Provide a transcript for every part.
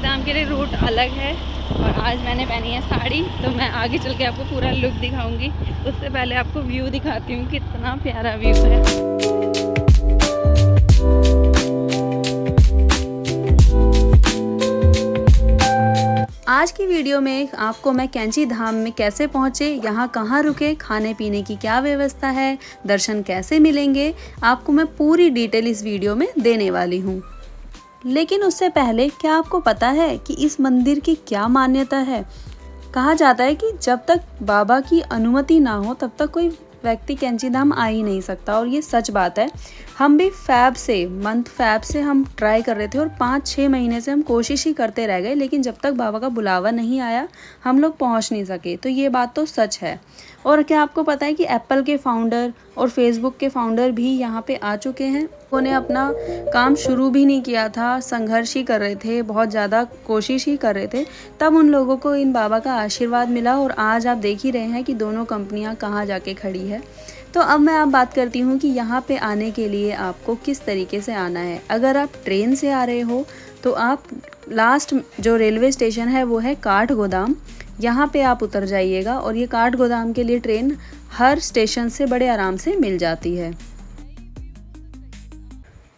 धाम के लिए रूट अलग है और आज मैंने पहनी है साड़ी, तो मैं आगे चल के आपको पूरा लुक दिखाऊंगी। उससे पहले आपको व्यू दिखाती हूँ, कितना प्यारा व्यू है। आज की वीडियो में आपको मैं कैंची धाम में कैसे पहुँचे, यहाँ कहाँ रुके, खाने पीने की क्या व्यवस्था है, दर्शन कैसे मिलेंगे, आपको मैं पूरी डिटेल इस वीडियो में देने वाली हूँ। लेकिन उससे पहले क्या आपको पता है कि इस मंदिर की क्या मान्यता है? कहा जाता है कि जब तक बाबा की अनुमति ना हो तब तक कोई व्यक्ति कैंची धाम आ ही नहीं सकता, और ये सच बात है। हम भी मंथ फैब से हम ट्राई कर रहे थे और 5-6 महीने से हम कोशिश ही करते रह गए, लेकिन जब तक बाबा का बुलावा नहीं आया हम लोग पहुंच नहीं सके। तो ये बात तो सच है। और क्या आपको पता है कि एप्पल के फाउंडर और फेसबुक के फाउंडर भी यहाँ पे आ चुके हैं। उन्होंने अपना काम शुरू भी नहीं किया था, संघर्ष ही कर रहे थे, बहुत ज़्यादा कोशिश ही कर रहे थे, तब उन लोगों को इन बाबा का आशीर्वाद मिला और आज आप देख ही रहे हैं कि दोनों कंपनियां कहाँ जाके खड़ी है। तो अब मैं आप बात करती हूँ कि यहाँ पे आने के लिए आपको किस तरीके से आना है। अगर आप ट्रेन से आ रहे हो तो आप लास्ट जो रेलवे स्टेशन है वो है काठगोदाम, यहाँ पे आप उतर जाइएगा और ये काठगोदाम के लिए ट्रेन हर स्टेशन से बड़े आराम से मिल जाती है।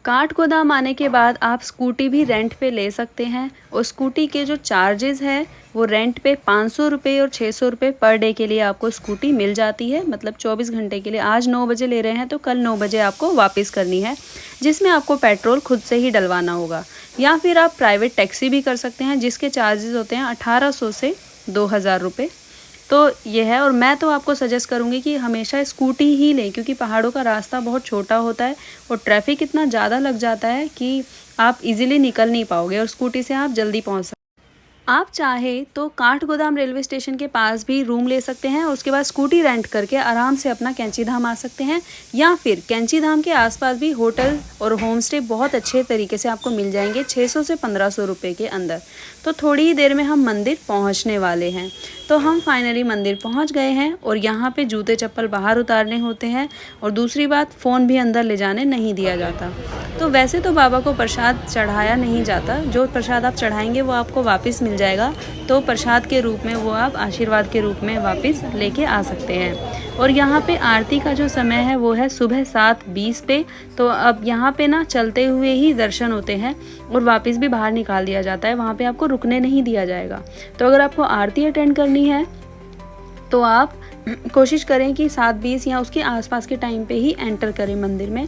काठगोदाम आने के बाद आप स्कूटी भी रेंट पे ले सकते हैं और स्कूटी के जो चार्जेस है वो रेंट पे 500 रुपये और 600 रुपये पर डे के लिए आपको स्कूटी मिल जाती है। मतलब 24 घंटे के लिए। आज 9 बजे ले रहे हैं तो कल 9 बजे आपको वापस करनी है, जिसमें आपको पेट्रोल खुद से ही डलवाना होगा। या फिर आप प्राइवेट टैक्सी भी कर सकते हैं, जिसके चार्जेस होते हैं 1800 से 2000 रुपये। तो ये है। और मैं तो आपको सजेस्ट करूँगी कि हमेशा स्कूटी ही लें, क्योंकि पहाड़ों का रास्ता बहुत छोटा होता है और ट्रैफिक इतना ज़्यादा लग जाता है कि आप इजीली निकल नहीं पाओगे, और स्कूटी से आप जल्दी पहुँच सकते। आप चाहे तो काठगोदाम रेलवे स्टेशन के पास भी रूम ले सकते हैं और उसके बाद स्कूटी रेंट करके आराम से अपना कैंची धाम आ सकते हैं। या फिर कैंची धाम के आसपास भी होटल और होम स्टे बहुत अच्छे तरीके से आपको मिल जाएंगे 600 से 1500 रुपये के अंदर। तो थोड़ी ही देर में हम मंदिर पहुंचने वाले हैं। तो हम फाइनली मंदिर पहुंच गए हैं और यहाँ पे जूते चप्पल बाहर उतारने होते हैं, और दूसरी बात फ़ोन भी अंदर ले जाने नहीं दिया जाता। तो वैसे तो बाबा को प्रसाद चढ़ाया नहीं जाता, जो प्रसाद आप चढ़ाएंगे वो आपको वापस मिल जाएगा। तो प्रसाद के रूप में वो आप आशीर्वाद के रूप में वापस लेके आ सकते हैं। और यहाँ पे आरती का जो समय है वो है सुबह 7:20 पे। तो अब यहाँ पे ना चलते हुए ही दर्शन होते हैं और वापस भी बाहर निकाल दिया जाता है, वहाँ पे आपको रुकने नहीं दिया जाएगा। तो अगर आपको आरती अटेंड करनी है तो आप कोशिश करें कि 7:20 या उसके आसपास के टाइम पे ही एंटर करें मंदिर में।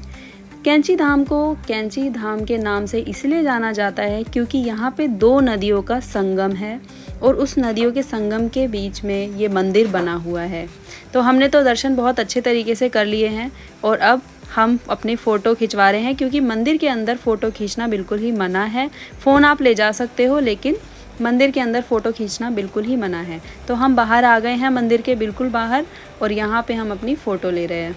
कैंची धाम को कैंची धाम के नाम से इसलिए जाना जाता है क्योंकि यहाँ पे 2 नदियों का संगम है और उस नदियों के संगम के बीच में ये मंदिर बना हुआ है। तो हमने तो दर्शन बहुत अच्छे तरीके से कर लिए हैं और अब हम अपनी फ़ोटो खिंचवा रहे हैं, क्योंकि मंदिर के अंदर फ़ोटो खींचना बिल्कुल ही मना है। फ़ोन आप ले जा सकते हो, लेकिन मंदिर के अंदर फ़ोटो खींचना बिल्कुल ही मना है। तो हम बाहर आ गए हैं, मंदिर के बिल्कुल बाहर, और यहाँ पे हम अपनी फ़ोटो ले रहे हैं।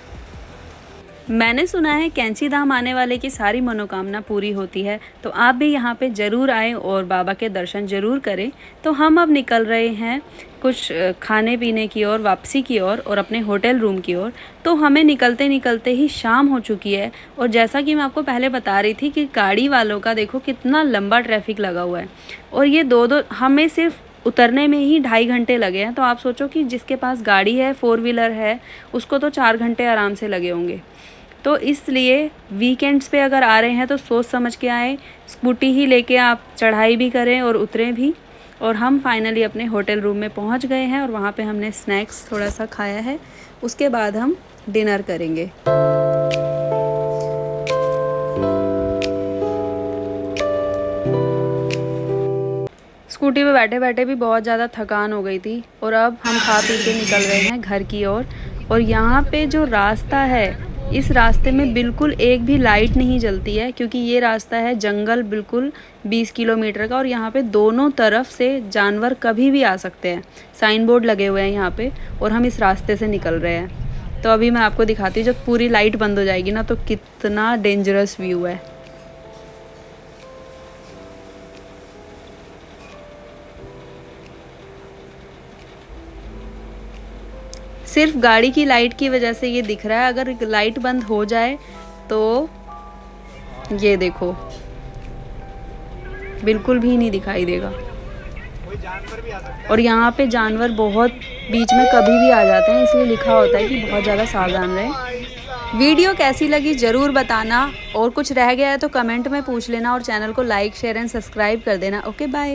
मैंने सुना है कैंची धाम आने वाले की सारी मनोकामना पूरी होती है, तो आप भी यहाँ पे ज़रूर आएँ और बाबा के दर्शन ज़रूर करें। तो हम अब निकल रहे हैं कुछ खाने पीने की ओर, वापसी की ओर और अपने होटल रूम की ओर। तो हमें निकलते निकलते ही शाम हो चुकी है, और जैसा कि मैं आपको पहले बता रही थी कि गाड़ी वालों का देखो कितना लंबा ट्रैफिक लगा हुआ है, और ये हमें सिर्फ उतरने में ही 2.5 घंटे लगे हैं। तो आप सोचो कि जिसके पास गाड़ी है, 4 व्हीलर है, उसको तो 4 घंटे आराम से लगे होंगे। तो इसलिए वीकेंड्स पे अगर आ रहे हैं तो सोच समझ के आएँ, स्कूटी ही लेके आप चढ़ाई भी करें और उतरें भी। और हम फाइनली अपने होटल रूम में पहुंच गए हैं और वहाँ पे हमने स्नैक्स थोड़ा सा खाया है, उसके बाद हम डिनर करेंगे। स्कूटी पे बैठे बैठे भी बहुत ज़्यादा थकान हो गई थी, और अब हम खा पी के निकल रहे हैं घर की ओर। और यहाँ पे जो रास्ता है, इस रास्ते में बिल्कुल एक भी लाइट नहीं जलती है, क्योंकि ये रास्ता है जंगल बिल्कुल 20 किलोमीटर का, और यहाँ पे दोनों तरफ से जानवर कभी भी आ सकते हैं। साइन बोर्ड लगे हुए हैं यहाँ पे, और हम इस रास्ते से निकल रहे हैं। तो अभी मैं आपको दिखाती हूँ, जब पूरी लाइट बंद हो जाएगी ना तो कितना डेंजरस व्यू है। सिर्फ गाड़ी की लाइट की वजह से ये दिख रहा है, अगर लाइट बंद हो जाए तो ये देखो बिल्कुल भी नहीं दिखाई देगा। और यहाँ पे जानवर बहुत बीच में कभी भी आ जाते हैं, इसलिए लिखा होता है कि बहुत ज़्यादा सावधान रहें। वीडियो कैसी लगी ज़रूर बताना, और कुछ रह गया है तो कमेंट में पूछ लेना, और चैनल को लाइक शेयर एंड सब्सक्राइब कर देना। Okay bye.